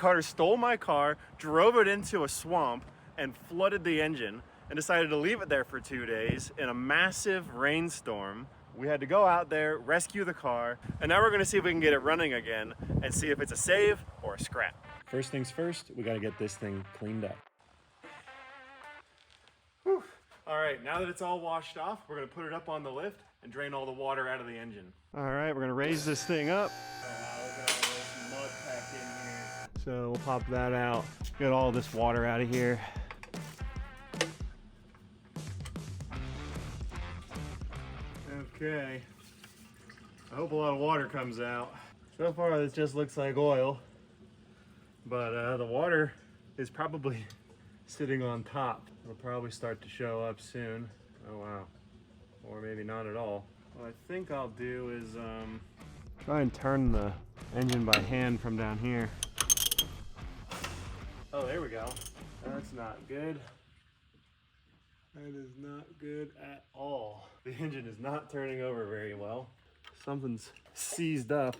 Carter stole my car, drove it into a swamp, and flooded the engine, and decided to leave it there for 2 days in a massive rainstorm. We had to go out there, rescue the car, and now we're gonna see if we can get it running again and see if it's a save or a scrap. First things first, we gotta get this thing cleaned up. Whew. All right, now that it's all washed off, we're gonna put it up on the lift and drain all the water out of the engine. All right, we're gonna raise this thing up. Look at all this mud packed in here. So we'll pop that out, get all this water out of here. Okay, I hope a lot of water comes out. So far this just looks like oil, but the water is probably sitting on top. It'll probably start to show up soon. Oh wow, or maybe not at all. What I think I'll do is try and turn the engine by hand from down here. Oh, there we go. That's not good. That is not good at all. The engine is not turning over very well. Something's seized up.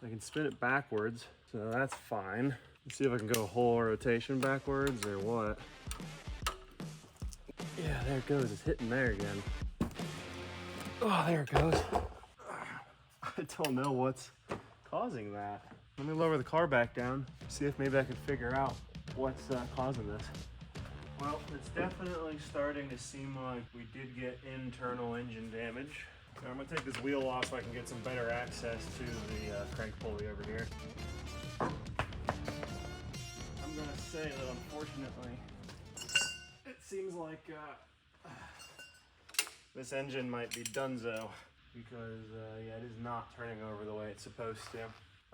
I can spin it backwards, so that's fine. Let's see if I can go a whole rotation backwards or what. Yeah, there it goes. It's hitting there again. Oh, there it goes. I don't know what's causing that. Let me lower the car back down, see if maybe I can figure out what's causing this. Well, it's definitely starting to seem like we did get internal engine damage. Now I'm gonna take this wheel off so I can get some better access to the crank pulley over here. I'm gonna say that unfortunately, it seems like this engine might be donezo because yeah, it is not turning over the way it's supposed to.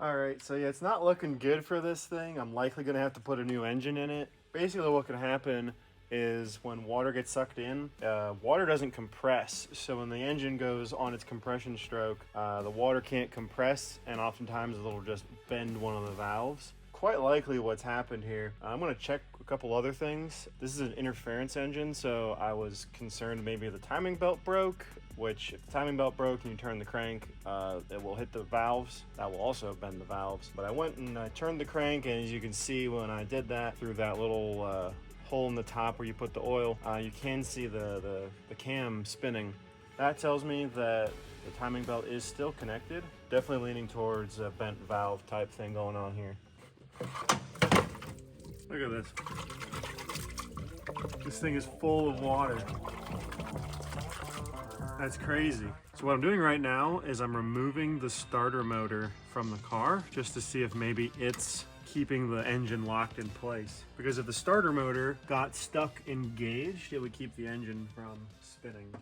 All right, so yeah, it's not looking good for this thing. I'm likely gonna have to put a new engine in it. Basically what can happen is when water gets sucked in, water doesn't compress. So when the engine goes on its compression stroke, the water can't compress, and oftentimes it'll just bend one of the valves. Quite likely what's happened here. I'm gonna check a couple other things. This is an interference engine, so I was concerned maybe the timing belt broke, which if the timing belt broke and you turn the crank, it will hit the valves. That will also bend the valves. But I went and I turned the crank, and as you can see when I did that, through that little hole in the top where you put the oil, you can see the cam spinning. That tells me that the timing belt is still connected. Definitely leaning towards a bent valve type thing going on here. Look at this. This thing is full of water. That's crazy. So what I'm doing right now is I'm removing the starter motor from the car just to see if maybe it's keeping the engine locked in place. Because if the starter motor got stuck engaged, it would keep the engine from spinning.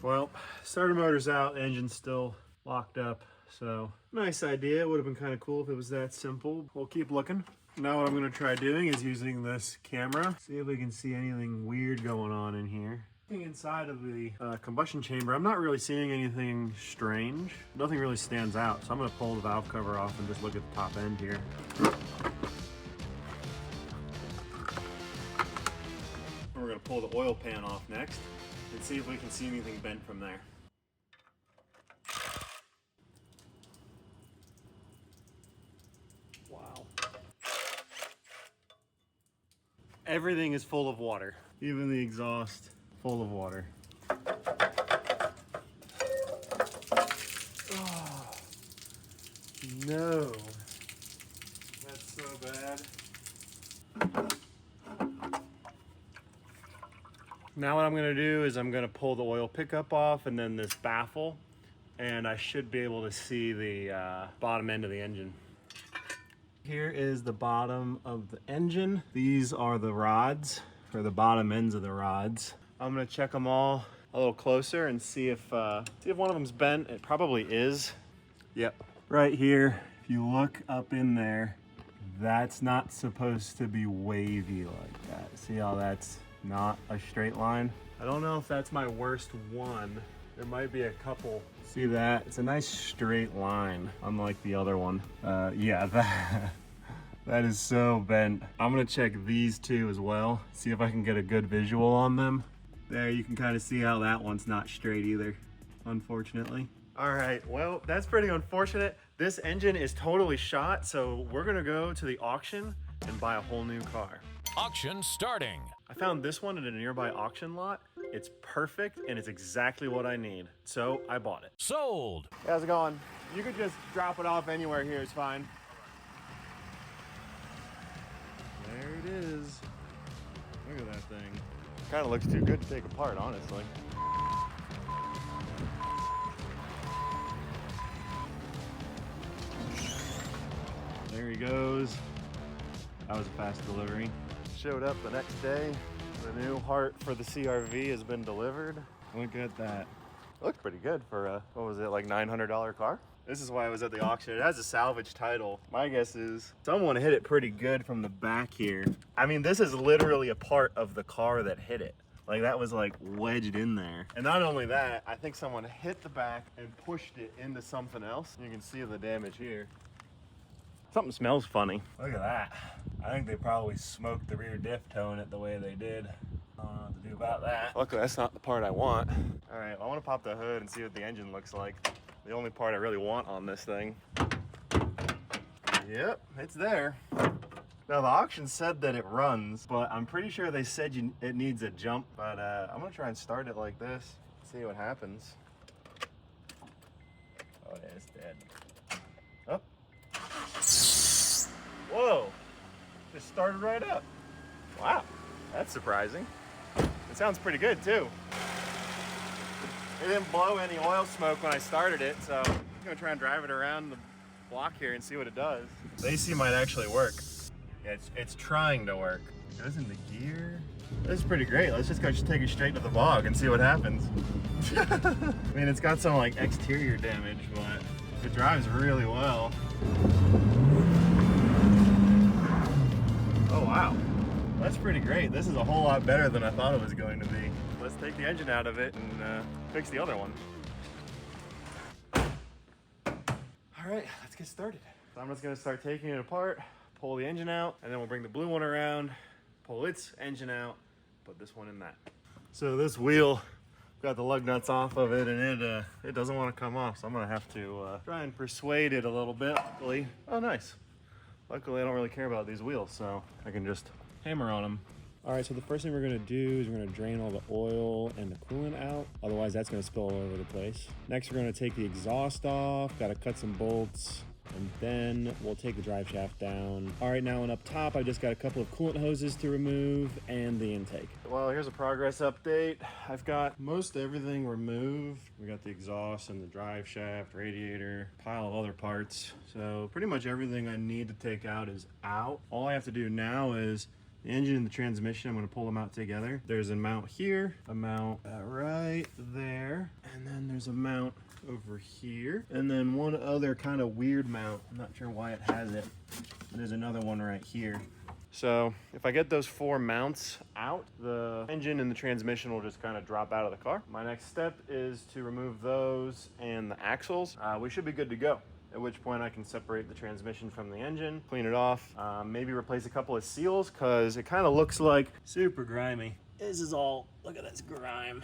Well, starter motor's out, engine's still locked up. So nice idea. It would have been kind of cool if it was that simple. We'll keep looking. Now what I'm going to try doing is using this camera. See if we can see anything weird going on in here. Looking inside of the combustion chamber, I'm not really seeing anything strange. Nothing really stands out. So I'm going to pull the valve cover off and just look at the top end here. We're going to pull the oil pan off next and see if we can see anything bent from there. Wow. Everything is full of water. Even the exhaust, full of water. Oh, no. That's so bad. Now what I'm gonna do is I'm gonna pull the oil pickup off and then this baffle, and I should be able to see the bottom end of the engine. Here is the bottom of the engine. These are the rods, or the bottom ends of the rods. I'm gonna check them all a little closer and see if one of them's bent. It probably is. Yep. Right here, if you look up in there, that's not supposed to be wavy like that. See how that's not a straight line? I don't know if that's my worst one. There might be a couple. See that? It's a nice straight line, unlike the other one. Yeah, that is so bent. I'm gonna check these two as well, see if I can get a good visual on them. There, you can kind of see how that one's not straight either, unfortunately. All right, well, that's pretty unfortunate. This engine is totally shot, so we're gonna go to the auction and buy a whole new car. Auction starting. I found this one at a nearby auction lot. It's perfect and it's exactly what I need. So I bought it. Sold. How's it going? You could just drop it off anywhere here, it's fine. There it is. Look at that thing. Kind of looks too good to take apart, honestly. There he goes. That was a fast delivery. Showed up the next day. The new heart for the CRV has been delivered. Look at that. Looked pretty good for a, what was it, like $900 car? This is why I was at the auction. It has a salvage title. My guess is someone hit it pretty good from the back here. I mean, this is literally a part of the car that hit it. Like that was like wedged in there. And not only that, I think someone hit the back and pushed it into something else. You can see the damage here. Something smells funny. Look at that. I think they probably smoked the rear diff towing it the way they did. I don't know what to do about that. Luckily, that's not the part I want. All right, I want to pop the hood and see what the engine looks like. The only part I really want on this thing. Yep, it's there. Now the auction said that it runs, but I'm pretty sure they said it needs a jump. But I'm gonna try and start it like this, see what happens. Oh yeah, it's dead. Oh. Whoa, just started right up. Wow, that's surprising. It sounds pretty good too. It didn't blow any oil smoke when I started it, so I'm gonna try and drive it around the block here and see what it does. The AC might actually work. Yeah, it's trying to work. It goes into gear. This is pretty great. Let's just take it straight to the bog and see what happens. I mean, it's got some like exterior damage, but it drives really well. Oh wow, that's pretty great. This is a whole lot better than I thought it was going to be. Let's take the engine out of it and fix the other one. All right, let's get started. So I'm just gonna start taking it apart, pull the engine out, and then we'll bring the blue one around, pull its engine out, put this one in that. So this wheel, got the lug nuts off of it, and it doesn't want to come off, so I'm gonna have to try and persuade it a little bit. Luckily, oh nice. Luckily, I don't really care about these wheels, so I can just hammer on them. All right, so the first thing we're gonna do is we're gonna drain all the oil and the coolant out. Otherwise, that's gonna spill all over the place. Next, we're gonna take the exhaust off, gotta cut some bolts, and then we'll take the drive shaft down. All right, now and up top, I just got a couple of coolant hoses to remove and the intake. Well, here's a progress update. I've got most everything removed. We got the exhaust and the drive shaft, radiator, pile of other parts. So pretty much everything I need to take out is out. All I have to do now is the engine and the transmission, I'm gonna pull them out together. There's a mount here, a mount right there, and then there's a mount over here, and then one other kind of weird mount. I'm not sure why it has it. There's another one right here. So if I get those 4 mounts out, the engine and the transmission will just kind of drop out of the car. My next step is to remove those and the axles. We should be good to go. At which point I can separate the transmission from the engine, clean it off, maybe replace a couple of seals because it kind of looks like super grimy. This is all, look at this grime.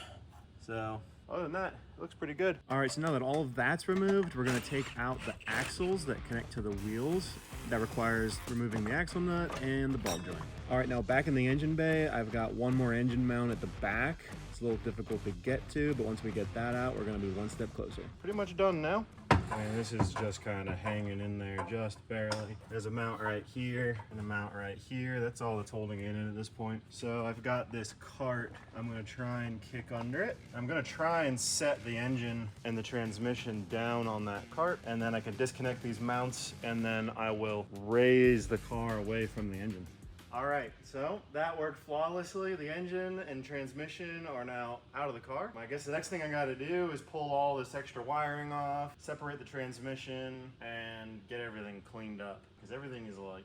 So other than that, it looks pretty good. All right, so now that all of that's removed, we're gonna take out the axles that connect to the wheels. That requires removing the axle nut and the ball joint. All right, now back in the engine bay, I've got one more engine mount at the back. It's a little difficult to get to, but once we get that out, we're gonna be one step closer. Pretty much done now. And this is just kind of hanging in there just barely. There's a mount right here and a mount right here. That's all that's holding it in at this point. So I've got this cart. I'm gonna try and kick under it. I'm gonna try and set the engine and the transmission down on that cart, and then I can disconnect these mounts, and then I will raise the car away from the engine. All right, so that worked flawlessly. The engine and transmission are now out of the car. I guess the next thing I gotta do is pull all this extra wiring off, separate the transmission, and get everything cleaned up, because everything is like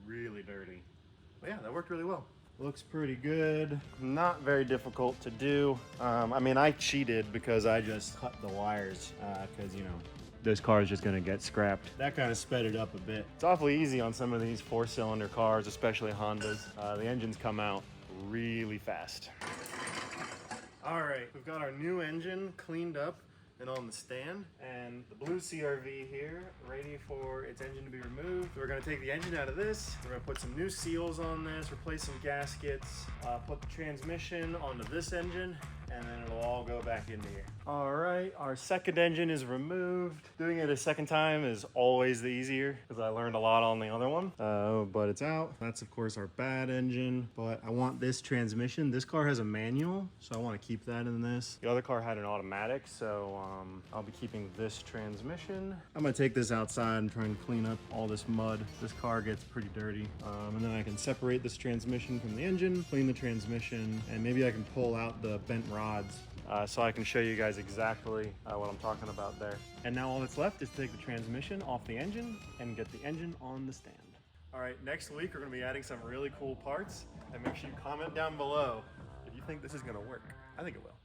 really dirty. But yeah, that worked really well. Looks pretty good. Not very difficult to do. I mean, I cheated because I just cut the wires, because you know, this car is just gonna get scrapped. That kind of sped it up a bit. It's awfully easy on some of these 4-cylinder cars, especially Hondas. The engines come out really fast. All right, we've got our new engine cleaned up and on the stand. And the blue CRV here, ready for its engine to be removed. We're gonna take the engine out of this. We're gonna put some new seals on this, replace some gaskets, put the transmission onto this engine, and then it'll all go back into here. All right, our second engine is removed. Doing it a second time is always the easier because I learned a lot on the other one, but it's out. That's of course our bad engine, but I want this transmission. This car has a manual, so I want to keep that in this. The other car had an automatic, so I'll be keeping this transmission. I'm gonna take this outside and try and clean up all this mud. This car gets pretty dirty. And then I can separate this transmission from the engine, clean the transmission, and maybe I can pull out the bent rods so I can show you guys exactly what I'm talking about there. And now all that's left is to take the transmission off the engine and get the engine on the stand. All right, next week we're gonna be adding some really cool parts, and make sure you comment down below if you think this is gonna work. I think it will.